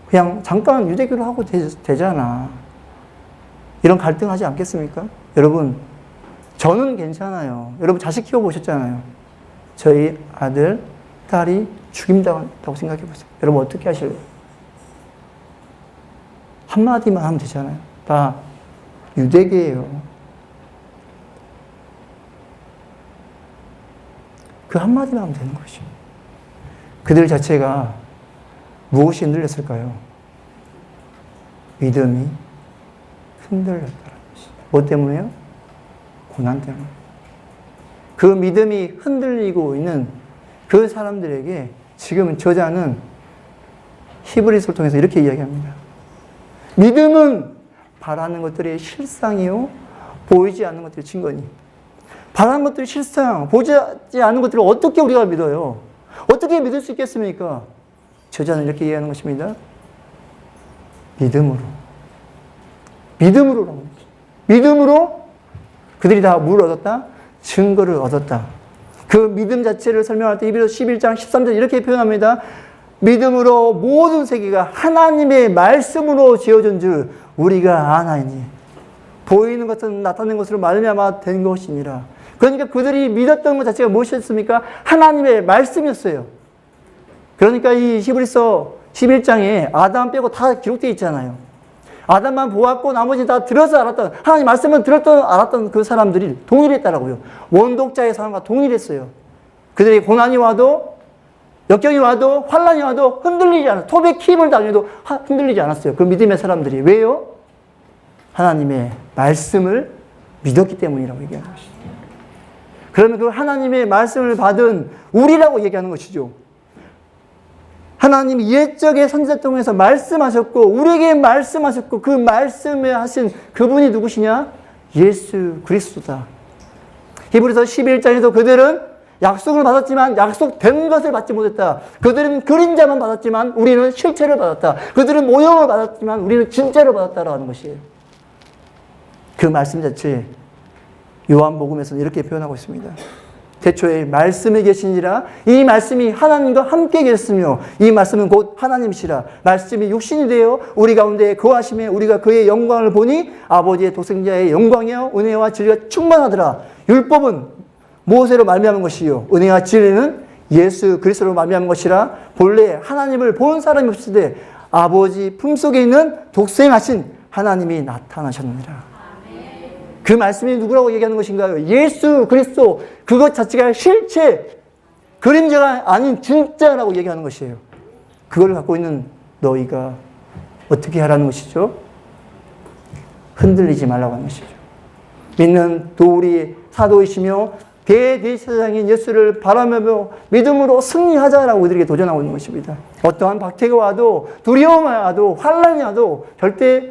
그냥 잠깐 유대교를 하고 되잖아. 이런 갈등하지 않겠습니까? 여러분, 저는 괜찮아요. 여러분 자식 키워보셨잖아요. 저희 아들, 딸이 죽임당한다고 생각해 보세요. 여러분 어떻게 하실래요? 한마디만 하면 되잖아요. 다 유대계예요. 그 한마디만 하면 되는 것이죠. 그들 자체가 무엇이 흔들렸을까요? 믿음이 흔들렸다는 것이죠. 뭐 때문에요? 고난 때문에. 그 믿음이 흔들리고 있는 그 사람들에게 지금 저자는 히브리서를 통해서 이렇게 이야기합니다. 믿음은 바라는 것들의 실상이요, 보이지 않는 것들의 증거니. 바라는 것들의 실상, 보지 않는 것들을 어떻게 우리가 믿어요? 어떻게 믿을 수 있겠습니까? 저자는 이렇게 이해하는 것입니다. 믿음으로. 믿음으로라고. 믿음으로 그들이 다 뭘 얻었다? 증거를 얻었다. 그 믿음 자체를 설명할 때 히브리서 11장 13절 이렇게 표현합니다. 믿음으로 모든 세계가 하나님의 말씀으로 지어진 줄 우리가 아나이니 보이는 것은 나타낸 것으로 말미암아 된 것이니라. 그러니까 그들이 믿었던 것 자체가 무엇이었습니까? 하나님의 말씀이었어요. 그러니까 이 히브리서 11장에 아담 빼고 다 기록되어 있잖아요. 아담만 보았고 나머지 다 들어서 알았던, 하나님 말씀을 알았던 그 사람들이 동일했다라고요. 원독자의 사람과 동일했어요. 그들이 고난이 와도, 역경이 와도, 환란이 와도 흔들리지 않았어요. 톱에 킴을 당해도 흔들리지 않았어요. 그 믿음의 사람들이. 왜요? 하나님의 말씀을 믿었기 때문이라고 얘기하는 것이죠. 그러면 그 하나님의 말씀을 받은 우리라고 얘기하는 것이죠. 하나님이 옛적의 선지자 통해서 말씀하셨고 우리에게 말씀하셨고 그 말씀을 하신 그분이 누구시냐? 예수 그리스도다. 히브리서 11장에서 그들은 약속을 받았지만 약속된 것을 받지 못했다. 그들은 그림자만 받았지만 우리는 실체를 받았다. 그들은 모형을 받았지만 우리는 진짜를 받았다라는 것이에요. 그 말씀 자체 요한복음에서는 이렇게 표현하고 있습니다. 태초에 말씀이 계시니라. 이 말씀이 하나님과 함께 계셨으며 이 말씀은 곧 하나님이시라. 말씀이 육신이 되어 우리 가운데 거하심에 우리가 그의 영광을 보니 아버지의 독생자의 영광이요 은혜와 진리가 충만하더라. 율법은 모세로 말미암은 것이요 은혜와 진리는 예수 그리스도로 말미암은 것이라. 본래 하나님을 본 사람이 없으되 아버지 품속에 있는 독생하신 하나님이 나타나셨느니라. 그 말씀이 누구라고 얘기하는 것인가요? 예수 그리스도. 그것 자체가 실체, 그림자가 아닌 진짜라고 얘기하는 것이에요. 그걸 갖고 있는 너희가 어떻게 하라는 것이죠? 흔들리지 말라고 하는 것이죠. 믿는 도우리 사도이시며 대제사장인 예수를 바라며 믿음으로 승리하자라고 우리에게 도전하고 있는 것입니다. 어떠한 박해가 와도 두려움이 와도 환란이 와도 절대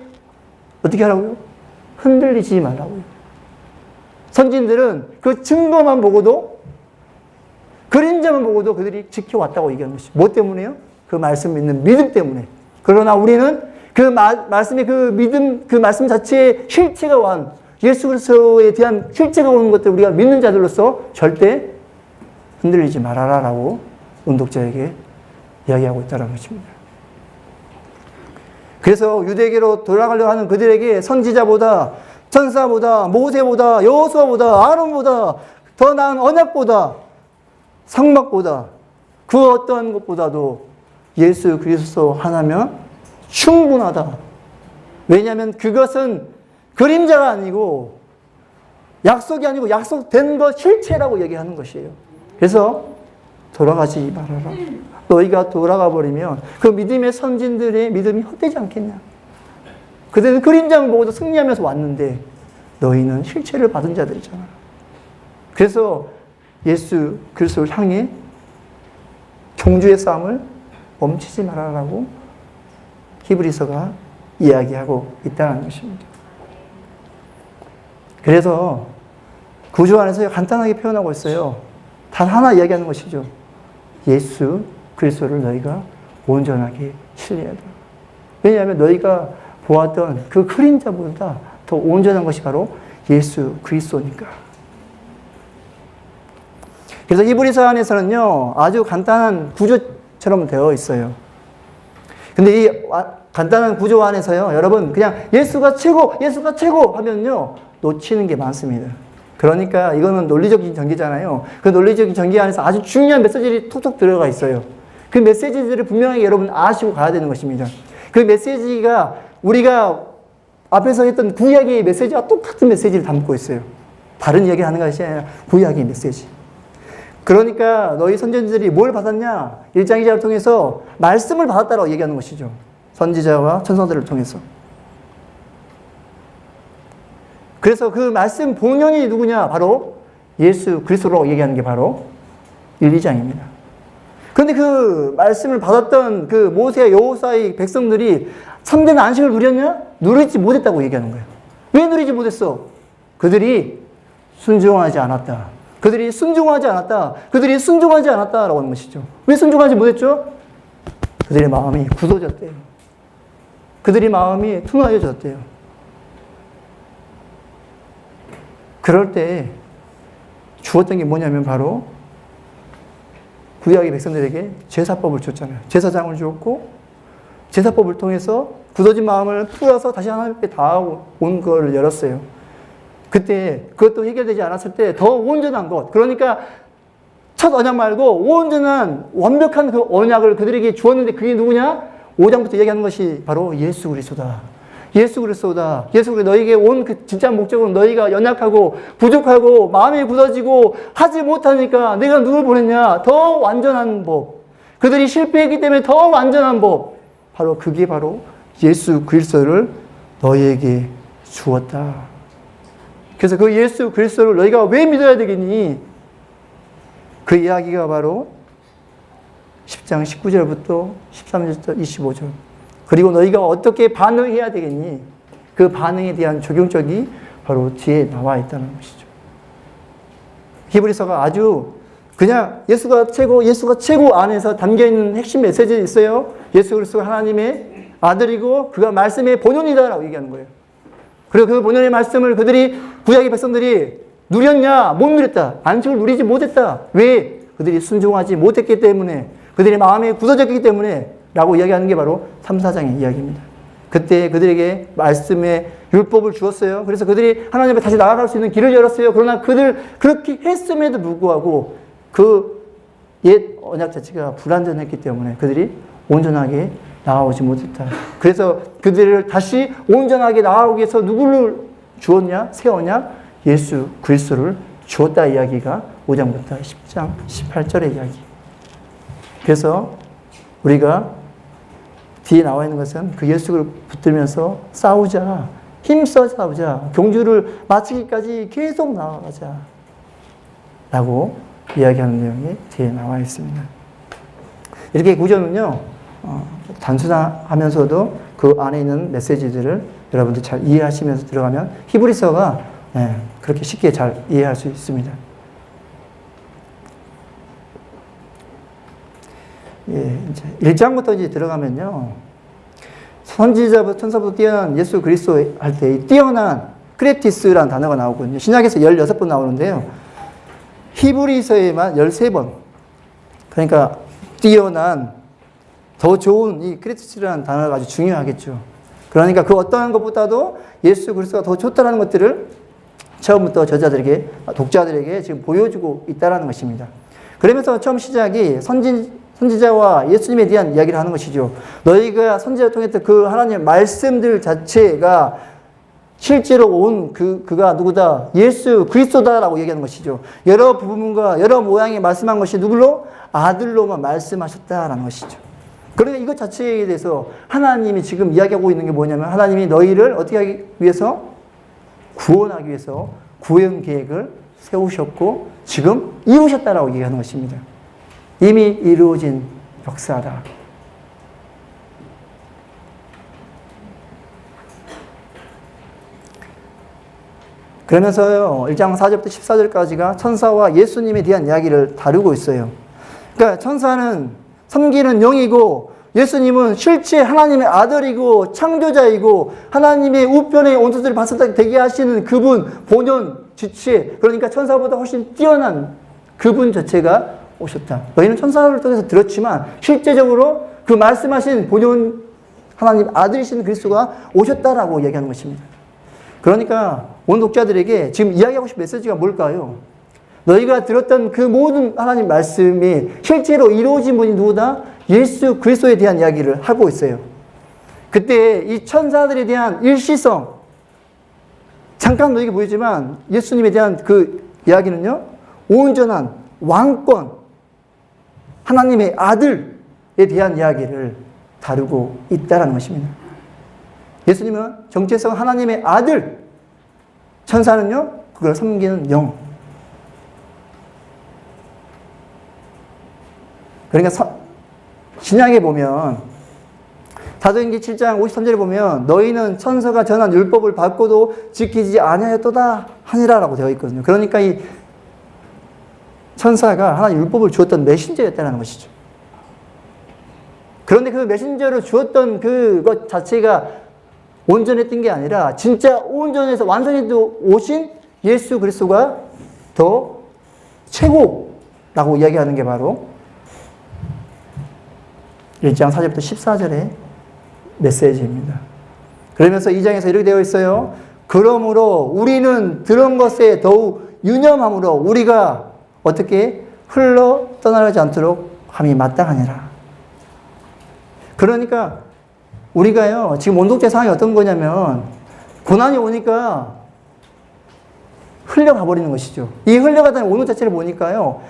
어떻게 하라고요? 흔들리지 말라고요. 선진들은 그 증거만 보고도 그림자만 보고도 그들이 지켜왔다고 얘기하는 것이죠. 뭐 때문에요? 그 말씀 믿는 믿음 때문에. 그러나 우리는 그 말씀의 그 믿음, 그 말씀 자체의 실체가 온 예수 그리스도에 대한 실체가 오는 것들 우리가 믿는 자들로서 절대 흔들리지 말아라라고 운독자에게 이야기하고 있다는 것입니다. 그래서 유대계로 돌아가려고 하는 그들에게 선지자보다 천사보다 모세보다 여호수아보다 아론보다 더 나은 언약보다 성막보다 그 어떤 것보다도 예수 그리스도 하나면 충분하다. 왜냐하면 그것은 그림자가 아니고 약속이 아니고 약속된 것 실체라고 얘기하는 것이에요. 그래서 돌아가지 말아라. 너희가 돌아가 버리면 그 믿음의 선진들의 믿음이 헛되지 않겠냐. 그들은 그림자만 보고도 승리하면서 왔는데 너희는 실체를 받은 자들이잖아. 그래서 예수 그리스도를 향해 종주의 싸움을 멈추지 말아라고 히브리서가 이야기하고 있다는 것입니다. 그래서 구조 안에서 간단하게 표현하고 있어요. 단 하나 이야기하는 것이죠. 예수 그리스도를 너희가 온전하게 신뢰해야 돼. 왜냐하면 너희가 보았던 그 그림자보다 더 온전한 것이 바로 예수 그리스도니까. 그래서 히브리서 안에서는요, 아주 간단한 구조처럼 되어 있어요. 근데 이 간단한 구조 안에서요, 여러분, 그냥 예수가 최고, 예수가 최고 하면요, 놓치는 게 많습니다. 그러니까 이거는 논리적인 전개잖아요. 그 논리적인 전개 안에서 아주 중요한 메시지들이 톡톡 들어가 있어요. 그 메시지들을 분명하게 여러분 아시고 가야 되는 것입니다. 그 메시지가 우리가 앞에서 했던 구약의 메시지와 똑같은 메시지를 담고 있어요. 다른 이야기를 하는 것이 아니라 구약의 메시지. 그러니까 너희 선지자들이 뭘 받았냐? 1장 2절을 통해서 말씀을 받았다라고 얘기하는 것이죠. 선지자와 천사들을 통해서. 그래서 그 말씀 본연이 누구냐? 바로 예수 그리스도라고 얘기하는 게 바로 1, 2장입니다. 그런데 그 말씀을 받았던 그 모세와 여호수아의 백성들이 참된 안식을 누렸냐? 누리지 못했다고 얘기하는 거예요. 왜 누리지 못했어? 그들이 순종하지 않았다. 그들이 순종하지 않았다. 그들이 순종하지 않았다라고 하는 것이죠. 왜 순종하지 못했죠? 그들의 마음이 굳어졌대요. 그들의 마음이 둔하여졌대요. 그럴 때 주었던 게 뭐냐면 바로 구약의 백성들에게 제사법을 줬잖아요. 제사장을 주었고 제사법을 통해서 굳어진 마음을 풀어서 다시 하나님께 다가온 걸 열었어요. 그때 그것도 해결되지 않았을 때 더 온전한 것, 그러니까 첫 언약 말고 온전한 완벽한 그 언약을 그들에게 주었는데 그게 누구냐? 5장부터 얘기하는 것이 바로 예수 그리스도다. 예수 그리스도다. 예수 그리스도 너에게 온 그 진짜 목적은 너희가 연약하고 부족하고 마음이 굳어지고 하지 못하니까 내가 누굴 보냈냐? 더 완전한 법. 그들이 실패했기 때문에 더 완전한 법. 바로 그게 바로 예수 그리스도를 너희에게 주었다. 그래서 그 예수 그리스도를 너희가 왜 믿어야 되겠니? 그 이야기가 바로 10장 19절부터 13절부터 25절. 그리고 너희가 어떻게 반응해야 되겠니? 그 반응에 대한 적용적이 바로 뒤에 나와 있다는 것이죠. 히브리서가 아주 그냥 예수가 최고 안에서 담겨있는 핵심 메시지 있어요. 예수 그리스도가 하나님의 아들이고 그가 말씀의 본연이다라고 얘기하는 거예요. 그리고 그 본연의 말씀을 그들이 구약의 백성들이 누렸냐? 못 누렸다. 안식을 누리지 못했다. 왜? 그들이 순종하지 못했기 때문에, 그들의 마음이 굳어졌기 때문에 라고 이야기하는 게 바로 3, 4장의 이야기입니다. 그때 그들에게 말씀의 율법을 주었어요. 그래서 그들이 하나님 앞에 다시 나아갈 수 있는 길을 열었어요. 그러나 그들 그렇게 했음에도 불구하고 그 옛 언약 자체가 불완전했기 때문에 그들이 온전하게 나아오지 못했다. 그래서 그들을 다시 온전하게 나아오기 위해서 누구를 주었냐? 새 언약 예수 그리스도를 주었다 이야기가 5장부터 10장 18절의 이야기. 그래서 우리가 뒤에 나와 있는 것은 그 예수를 붙들면서 싸우자. 힘써 싸우자. 경주를 마치기까지 계속 나아가자. 라고 이야기하는 내용이 뒤에 나와 있습니다. 이렇게 구조는요, 단순하면서도 그 안에 있는 메시지들을 여러분들 잘 이해하시면서 들어가면 히브리서가 그렇게 쉽게 잘 이해할 수 있습니다. 이제 1장부터 이제 들어가면요, 선지자부터 천사부터 뛰어난 예수 그리스도 할 때 뛰어난 크레티스라는 단어가 나오거든요. 신약에서 16번 나오는데요. 히브리서에만 13번. 그러니까 뛰어난, 더 좋은 이 크레티스라는 단어가 아주 중요하겠죠. 그러니까 그 어떠한 것보다도 예수 그리스도가 더 좋다는 것들을 처음부터 저자들에게, 독자들에게 지금 보여주고 있다는 것입니다. 그러면서 처음 시작이 선지자와 예수님에 대한 이야기를 하는 것이죠. 너희가 선지자를 통했던 그 하나님의 말씀들 자체가 실제로 온 그가 누구다? 예수 그리스도다라고 얘기하는 것이죠. 여러 부분과 여러 모양의 말씀한 것이 누구로? 아들로만 말씀하셨다라는 것이죠. 그러니까 이것 자체에 대해서 하나님이 지금 이야기하고 있는 게 뭐냐면 하나님이 너희를 어떻게 하기 위해서? 구원하기 위해서 구원 계획을 세우셨고 지금 이루셨다라고 얘기하는 것입니다. 이미 이루어진 역사다. 그러면서요, 1장 4절부터 14절까지가 천사와 예수님에 대한 이야기를 다루고 있어요. 그러니까 천사는 섬기는 영이고 예수님은 실제 하나님의 아들이고 창조자이고 하나님의 우편의 원수들을 봤을 되게 하시는 그분, 본연, 주체, 그러니까 천사보다 훨씬 뛰어난 그분 자체가 오셨다. 너희는 천사를 통해서 들었지만 실제적으로 그 말씀하신 본연 하나님 아들이신 그리스도가 오셨다라고 얘기하는 것입니다. 그러니까 온 독자들에게 지금 이야기하고 싶은 메시지가 뭘까요? 너희가 들었던 그 모든 하나님 말씀이 실제로 이루어진 분이 누구다? 예수 그리스도에 대한 이야기를 하고 있어요. 그때 이 천사들에 대한 일시성, 잠깐 너에게 보이지만 예수님에 대한 그 이야기는요, 온전한 왕권, 하나님의 아들에 대한 이야기를 다루고 있다는 것입니다. 예수님은 정체성 하나님의 아들, 천사는요, 그걸 섬기는 영. 그러니까 신약에 보면 사도행전 7장 53절에 보면 너희는 천사가 전한 율법을 받고도 지키지 아니하였도다 하니라라고 되어 있거든요. 그러니까 이 천사가 하나님 율법을 주었던 메신저였다는 것이죠. 그런데 그 메신저로 주었던 그것 자체가 온전했던 게 아니라 진짜 온전해서 완전히 오신 예수 그리스도가 더 최고라고 이야기하는 게 바로 1장 4절부터 14절의 메시지입니다. 그러면서 2장에서 이렇게 되어 있어요. 그러므로 우리는 들은 것에 더욱 유념함으로 우리가 어떻게 흘러 떠나지 않도록 함이 마땅하니라. 그러니까 우리가요, 지금 온독자 상황이 어떤 거냐면 고난이 오니까 흘려가 버리는 것이죠. 이 흘려가다는 오는 자체를 보니까요,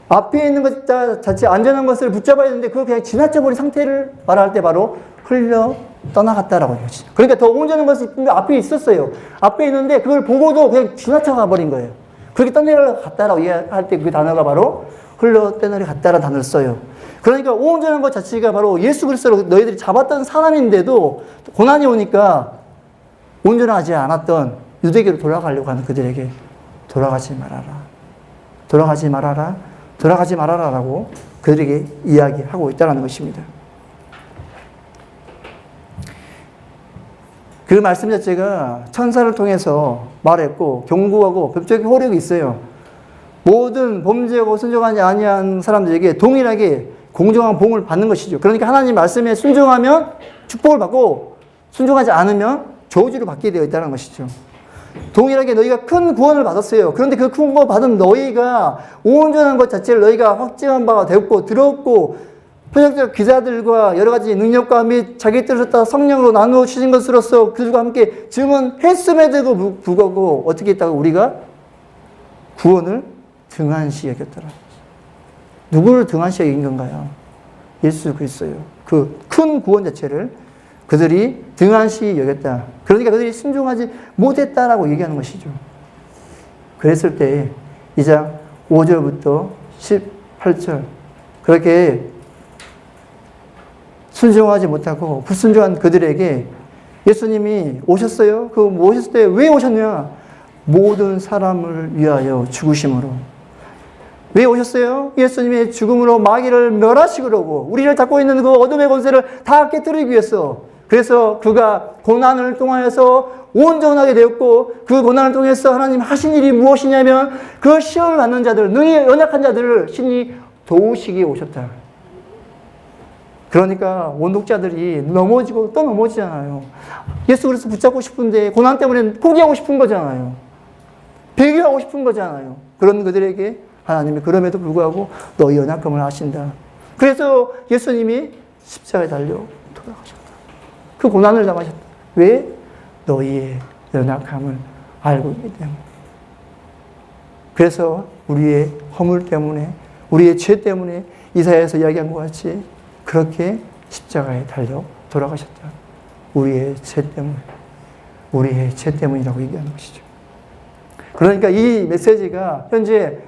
앞에 있는 것 자체 안전한 것을 붙잡아야 되는데 그걸 그냥 지나쳐버린 상태를 말할 때 바로 흘려 떠나갔다라고 해요. 그러니까 더 온전한 것이 앞에 있었어요. 앞에 있는데 그걸 보고도 그냥 지나쳐가 버린 거예요. 그렇게 떠내려갔다라고 이야기할 때 그 단어가 바로 흘러 떠내려갔다라는 단어를 써요. 그러니까 온전한 것 자체가 바로 예수 그리스도로 너희들이 잡았던 사람인데도 고난이 오니까 온전하지 않았던 유대교로 돌아가려고 하는 그들에게 돌아가지 말아라. 돌아가지 말아라. 돌아가지 말아라라고 그들에게 이야기하고 있다는 것입니다. 그 말씀 자체가 천사를 통해서 말했고 경고하고 법적인 호력이 있어요. 모든 범죄하고 순종하지 아니한 사람들에게 동일하게 공정한 복을 받는 것이죠. 그러니까 하나님 말씀에 순종하면 축복을 받고 순종하지 않으면 저주를 받게 되어 있다는 것이죠. 동일하게 너희가 큰 구원을 받았어요. 그런데 그 큰 구원 받은 너희가 온전한 것 자체를 너희가 확증한 바가 되었고 들었고 표적적 기사들과 여러 가지 능력과 및 자기 뜻을 따라 성령으로 나누어 주신 것으로서 그들과 함께 증언했음에도 불구하고 어떻게 했다고 우리가 구원을 등한시 여겼더라. 누구를 등한시 여긴 건가요? 예수 그리스도예요. 그 큰 구원 자체를 그들이 등한시 여겼다. 그러니까 그들이 순종하지 못했다라고 얘기하는 것이죠. 그랬을 때 2장 5절부터 18절 그렇게 순종하지 못하고 불순종한 그들에게 예수님이 오셨어요. 그 오셨을 때 왜 오셨냐? 모든 사람을 위하여 죽으심으로. 왜 오셨어요? 예수님의 죽음으로 마귀를 멸하시려고 우리를 잡고 있는 그 어둠의 권세를 다 깨뜨리기 위해서. 그래서 그가 고난을 통하여서 온전하게 되었고 그 고난을 통해서 하나님 하신 일이 무엇이냐면 그 시험을 받는 자들, 능히 연약한 자들을 신이 도우시기에 오셨다. 그러니까 원독자들이 넘어지고 또 넘어지잖아요. 예수 그리스도 붙잡고 싶은데 고난 때문에 포기하고 싶은 거잖아요. 배교하고 싶은 거잖아요. 그런 그들에게 하나님이 그럼에도 불구하고 너희 연약함을 아신다. 그래서 예수님이 십자가에 달려 돌아가셨다. 그 고난을 당하셨다. 왜? 너희의 연약함을 알고 있기 때문에. 그래서 우리의 허물 때문에, 우리의 죄 때문에 이사야에서 이야기한 것 같이 그렇게 십자가에 달려 돌아가셨다. 우리의 죄 때문에, 우리의 죄 때문이라고 얘기하는 것이죠. 그러니까 이 메시지가 현재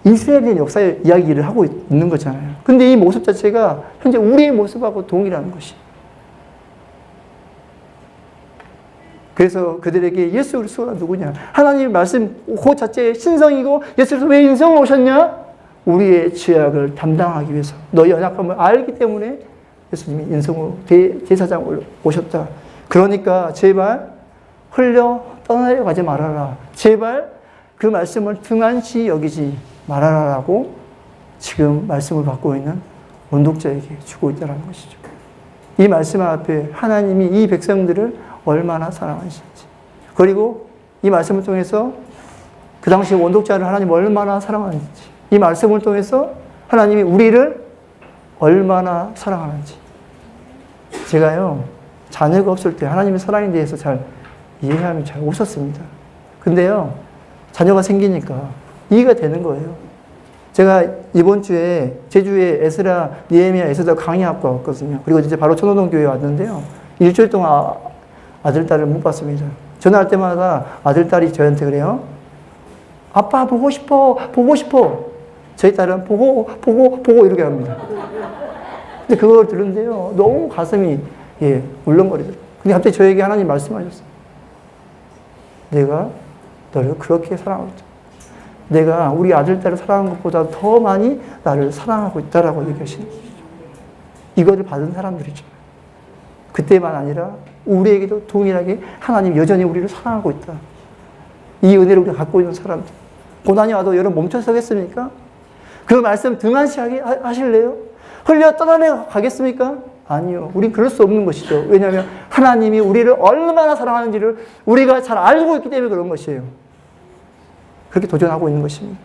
이스라엘의 역사의 이야기를 하고 있는 거잖아요. 근데 이 모습 자체가 현재 우리의 모습하고 동일한 것이. 그래서 그들에게 예수 그리스도가 누구냐? 하나님 말씀 그 자체의 신성이고 예수 그리스도 왜 인성을 오셨냐? 우리의 죄악을 담당하기 위해서 너희 연약함을 알기 때문에 예수님이 인성으로 제사장으로 오셨다. 그러니까 제발 흘려 떠나려가지 말아라. 제발 그 말씀을 등한시 여기지 말아라라고 지금 말씀을 받고 있는 원독자에게 주고 있다는 것이죠. 이 말씀 앞에 하나님이 이 백성들을 얼마나 사랑하시는지, 그리고 이 말씀을 통해서 그 당시 원독자를 하나님 얼마나 사랑하는지, 이 말씀을 통해서 하나님이 우리를 얼마나 사랑하는지. 제가요, 자녀가 없을 때 하나님의 사랑에 대해서 잘 이해함이 잘 없었습니다. 근데요, 자녀가 생기니까 이해가 되는 거예요. 제가 이번 주에 제주에 에스라, 니에미야, 에스더 강의학과 왔거든요. 그리고 이제 바로 천호동 교회에 왔는데요. 일주일 동안 아들, 딸을 못 봤습니다. 전화할 때마다 아들, 딸이 저한테 그래요. 아빠 보고 싶어, 보고 싶어. 저희 딸은 보고 이렇게 합니다. 근데 그걸 들은데요. 너무 가슴이, 울렁거리더라고요. 근데 갑자기 저에게 하나님 말씀하셨어요. 내가 너를 그렇게 사랑하고 있다. 내가 우리 아들, 딸을 사랑하는 것보다 더 많이 나를 사랑하고 있다라고 얘기하시는 거죠. 이거를 받은 사람들이죠. 그때만 아니라 우리에게도 동일하게 하나님 여전히 우리를 사랑하고 있다. 이 은혜를 우리가 갖고 있는 사람들. 고난이 와도 여러분 멈춰 서겠습니까? 그 말씀 등한시하게 하실래요? 흘려 떠나려 가겠습니까? 아니요. 우린 그럴 수 없는 것이죠. 왜냐하면 하나님이 우리를 얼마나 사랑하는지를 우리가 잘 알고 있기 때문에 그런 것이에요. 그렇게 도전하고 있는 것입니다.